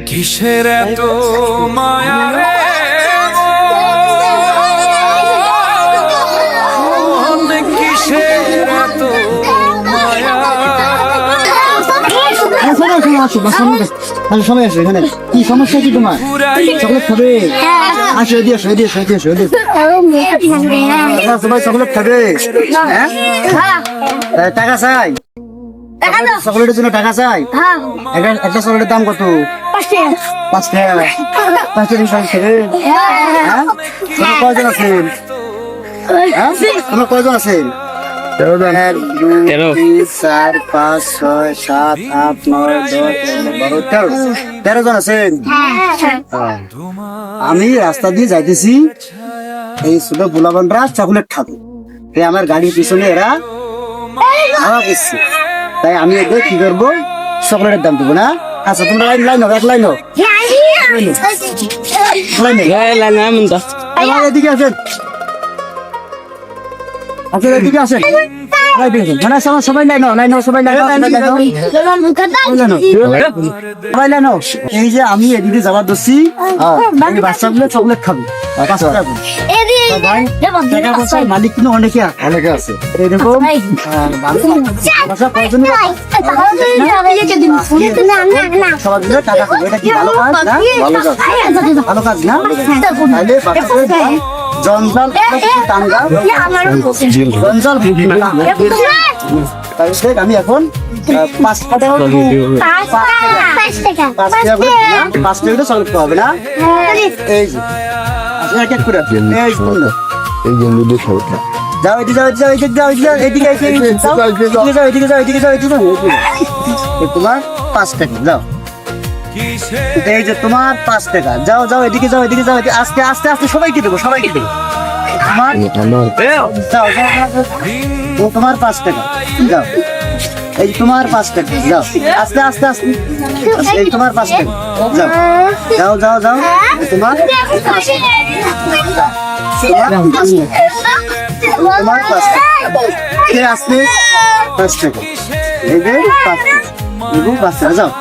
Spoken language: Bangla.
কিসের এত মায়া রে মন, কিসের এত মায়া। সময় আসো এখানে, কি সমস্যা কি তোমার? চকলেট খাবে? আসো এদিকে আসো, এদিকে আসো, এদিকে আসো, এদিকে আসো। সবাই চকলেট খাবে? হ্যাঁ? টাকা চাই? চকলেটের জন্য টাকা চাই? একটা চকলেটের দাম কত? 5 টাকা। 5 টাকা সবাই খাবে? হ্যাঁ? তোমার কয়জন আছেন? হ্যাঁ? তোমার কয়জন আছেন? 1 2 3 4 5 6 7 8 9 10 11 12 13 জন আছেন। আমি রাস্তা দিয়ে যাইতেছি, এই ছোট বুলাবনরা চকলেট খাবে, তাই আমার গাড়ির পিছনে এরা হাওয়া করছে, তাই আমি এদের কি করবো, চকলেটের দাম দেবো না। আচ্ছা তোমরা লাইন লাইন এক লাইন এদিকে আসেন, আচ্ছা এদিকে আসেন, মানে সবাই লাইন সবাই লাইন। এই যে আমি এদিকে যাবার দোষী, বাচ্চাগুলো চকলেট খাবে, মালিক কিন্তু অনেকে আছে এরকম। সবার জন্য টাকা খাবে, এটা কি ভালো কাজ না? ভালো কাজ না? জঞ্জাল আমি এখন 5 টাকা চকলেট হবে না। এই যে এক এক করে যাও, এদিকে যাও, এদিকে তোমার 5 টাকা যাও। এই যে তোমার 5 টাকা, যাও যাও, এদিকে যাও, আস্তে আস্তে আস্তে সবাইকে দেবো তোমার তোমার 5 টাকা যাও। এই তোমার 5 টাকা যাও, আস্তে আস্তে আস্তে, এই তোমার 5 টাকা যাও, যাও তোমার 5 টাকা, তোমার 5 টাকা আসতে 5 টাকা, এই যে 5 টাকা যাও, যাও।